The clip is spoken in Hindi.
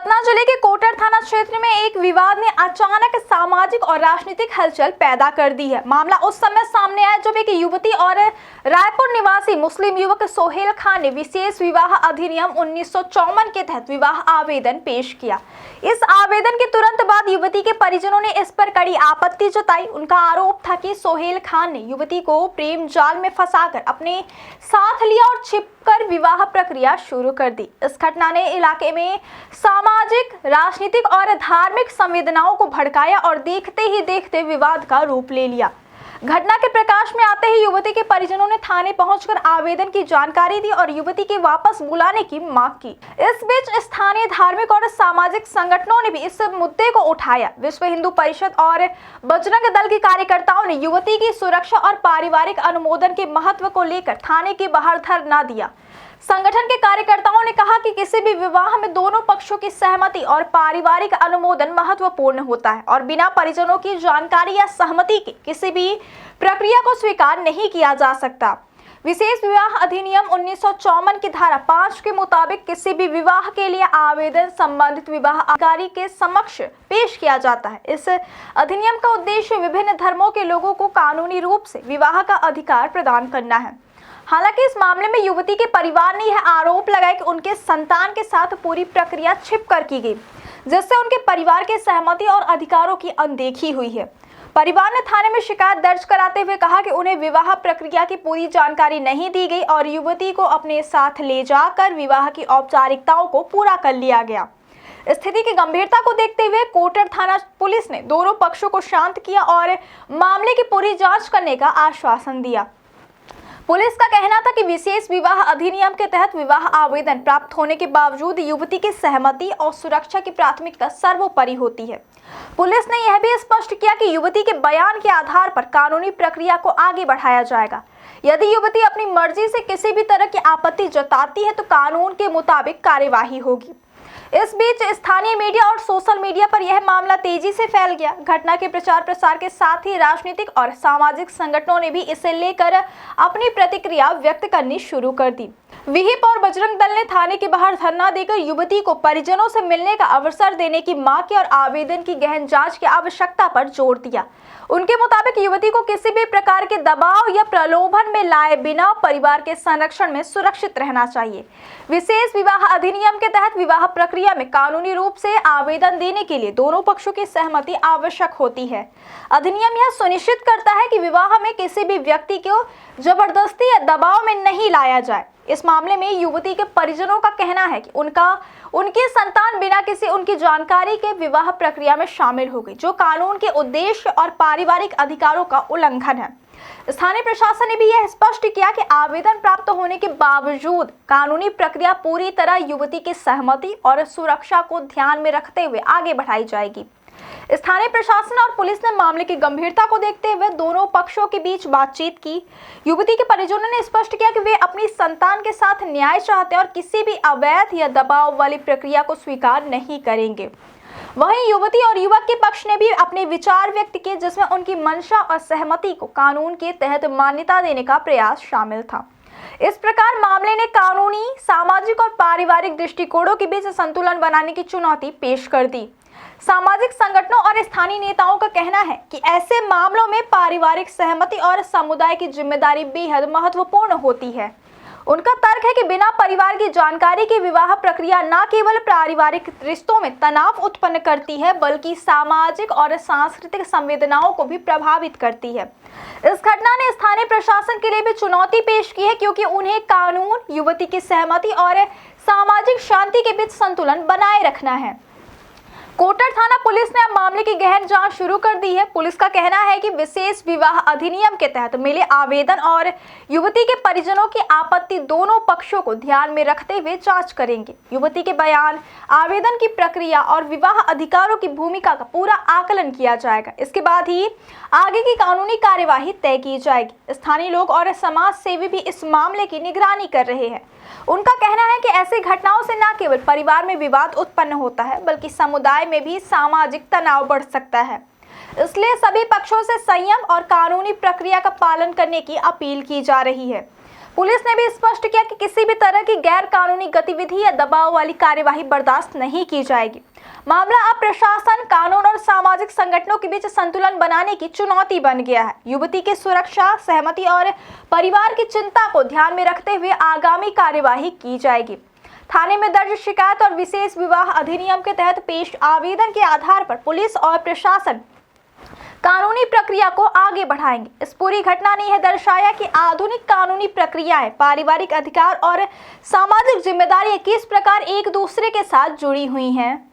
सतना जिले के कोटर थाना क्षेत्र में एक विवाद ने अचानक सामाजिक और राजनीतिक हलचल पैदा कर दी है। मामला उस समय सामने आया जब एक युवती और रायपुर निवासी मुस्लिम युवक सोहेल खान ने विशेष विवाह अधिनियम 1954 के तहत विवाह आवेदन पेश किया। इस आवेदन के तुरंत बाद युवती के परिजनों ने इस पर कड़ी आपत्ति जताई। उनका आरोप था कि सोहेल खान ने युवती को प्रेम जाल में फंसाकर अपने साथ लिया और छिपकर विवाह प्रक्रिया शुरू कर दी। इस घटना ने इलाके में सामाजिक, राजनीतिक और धार्मिक संवेदनाओं को भड़काया और देखते ही देखते विवाद का रूप ले लिया। घटना के प्रकाश में आते ही युवती के परिजनों ने थाने पहुंचकर आवेदन की जानकारी दी और युवती के वापस बुलाने की मांग की। इस बीच स्थानीय धार्मिक और सामाजिक संगठनों ने भी इस मुद्दे को उठाया। विश्व हिंदू परिषद और बजरंग दल के कार्यकर्ताओं ने युवती की सुरक्षा और पारिवारिक अनुमोदन के महत्व को लेकर थाने के बाहर धरना दिया। संगठन के कार्यकर्ताओं ने कहा कि किसी भी विवाह में दोनों पक्षों की सहमति और पारिवारिक अनुमोदन महत्वपूर्ण होता है और बिना परिजनों की जानकारी या सहमति के किसी भी प्रक्रिया को स्वीकार नहीं किया जा सकता। विशेष विवाह अधिनियम 1954 की धारा 5 के मुताबिक किसी भी विवाह के लिए आवेदन संबंधित विवाह अधिकारी के समक्ष पेश किया जाता है। इस अधिनियम का उद्देश्य विभिन्न धर्मों के लोगों को कानूनी रूप से विवाह का अधिकार प्रदान करना है। हालांकि इस मामले में युवती के परिवार ने यह आरोप लगाया कि उनके संतान के साथ पूरी प्रक्रिया छिपकर की गई, जिससे उनके परिवार के सहमति और अधिकारों की अनदेखी हुई है। परिवार ने थाने में शिकायत दर्ज कराते हुए कहा कि उन्हें विवाह प्रक्रिया की पूरी जानकारी नहीं दी गई और युवती को अपने साथ ले जाकर विवाह की औपचारिकताओं को पूरा कर लिया गया। स्थिति की गंभीरता को देखते हुए कोटर थाना पुलिस ने दोनों पक्षों को शांत किया और मामले की पूरी जाँच करने का आश्वासन दिया। पुलिस का कहना था कि विशेष विवाह अधिनियम के तहत विवाह आवेदन प्राप्त होने के बावजूद युवती की सहमति और सुरक्षा की प्राथमिकता सर्वोपरि होती है। पुलिस ने यह भी स्पष्ट किया कि युवती के बयान के आधार पर कानूनी प्रक्रिया को आगे बढ़ाया जाएगा। यदि युवती अपनी मर्जी से किसी भी तरह की आपत्ति जताती है तो कानून के मुताबिक कार्यवाही होगी। इस बीच स्थानीय मीडिया और सोशल मीडिया पर यह मामला तेजी से फैल गया। घटना के प्रचार प्रसार के साथ ही राजनीतिक और सामाजिक संगठनों ने भी इसे लेकर अपनी प्रतिक्रिया व्यक्त करनी शुरू कर दी। विहिप और बजरंग दल ने थाने के बाहर धरना देकर युवती को परिजनों से मिलने का अवसर देने की मांग की और आवेदन की गहन जांच की आवश्यकता पर जोर दिया। उनके मुताबिक युवती को किसी भी प्रकार के दबाव या प्रलोभन में लाए बिना परिवार के संरक्षण में सुरक्षित रहना चाहिए। विशेष विवाह अधिनियम के तहत विवाह प्रक्रिया में कानूनी रूप से आवेदन देने के लिए दोनों पक्षों की सहमति आवश्यक होती है। अधिनियम यह सुनिश्चित करता है कि विवाह में किसी भी व्यक्ति को जबरदस्ती या दबाव में नहीं लाया जाए। इस मामले में युवती के परिजनों का कहना है कि उनकी संतान बिना किसी उनकी जानकारी के विवाह प्रक्रिया में शामिल हो गई, जो कानून के उद्देश्य और पारिवारिक अधिकारों का उल्लंघन है। स्थानीय प्रशासन ने भी यह स्पष्ट किया कि आवेदन प्राप्त होने के बावजूद कानूनी प्रक्रिया पूरी तरह युवती की सहमति और सुरक्षा को ध्यान में रखते हुए आगे बढ़ाई जाएगी। स्थानीय प्रशासन और पुलिस ने मामले की गंभीरता को देखते हुए दोनों पक्षों के बीच बातचीत की। युवती के परिजनों ने स्पष्ट किया कि वे अपनी संतान के साथ न्याय चाहते हैं और किसी भी अवैध या दबाव वाली प्रक्रिया को स्वीकार नहीं करेंगे। वहीं युवती और युवक के पक्ष ने भी अपने विचार व्यक्त किए, जिसमें उनकी मंशा और सहमति को कानून के तहत मान्यता देने का प्रयास शामिल था। इस प्रकार मामले ने कानूनी, सामाजिक और पारिवारिक दृष्टिकोणों के बीच संतुलन बनाने की चुनौती पेश कर दी। सामाजिक संगठनों और स्थानीय नेताओं का कहना है कि ऐसे मामलों में पारिवारिक सहमति और समुदाय की जिम्मेदारी बेहद महत्वपूर्ण होती है। उनका तर्क है कि बिना परिवार की जानकारी की विवाह प्रक्रिया न केवल पारिवारिक रिश्तों में तनाव उत्पन्न करती है, बल्कि सामाजिक और सांस्कृतिक संवेदनाओं को भी प्रभावित करती है। इस घटना ने स्थानीय प्रशासन के लिए भी चुनौती पेश की है, क्योंकि उन्हें कानून, युवती की सहमति और सामाजिक शांति के बीच संतुलन बनाए रखना है। कोटर थाना पुलिस ने अब मामले की गहन जांच शुरू कर दी है। पुलिस का कहना है कि विशेष विवाह अधिनियम के तहत मिले आवेदन और युवती के परिजनों की आपत्ति दोनों पक्षों को ध्यान में रखते हुए जांच करेंगे। युवती के बयान, आवेदन की प्रक्रिया और विवाह अधिकारों की भूमिका का पूरा आकलन किया जाएगा। इसके बाद ही आगे की कानूनी कार्यवाही तय की जाएगी। स्थानीय लोग और समाज सेवी भी इस मामले की निगरानी कर रहे हैं। उनका कहना है कि ऐसी घटनाओं से न केवल परिवार में विवाद उत्पन्न होता है, बल्कि समुदाय में भी सामाजिक तनाव बढ़ सकता है। इसलिए सभी पक्षों से संयम और कानूनी प्रक्रिया का पालन करने की अपील की जा रही है। पुलिस ने भी स्पष्ट किया कि किसी भी तरह की गैर कानूनी गतिविधि या दबाव वाली कार्यवाही बर्दाश्त नहीं की जाएगी। मामला अब प्रशासन, कानून और सामाजिक संगठनों के बीच संतुलन बनाने की चुनौती बन गया है। युवती की सुरक्षा, सहमति और परिवार की चिंता को ध्यान में रखते हुए आगामी कार्यवाही की जाएगी। थाने में दर्ज शिकायत और विशेष विवाह अधिनियम के तहत पेश आवेदन के आधार पर पुलिस और प्रशासन कानूनी प्रक्रिया को आगे बढ़ाएंगे। इस पूरी घटना ने यह दर्शाया कि आधुनिक कानूनी प्रक्रियाएं, पारिवारिक अधिकार और सामाजिक जिम्मेदारियां किस प्रकार एक दूसरे के साथ जुड़ी हुई हैं।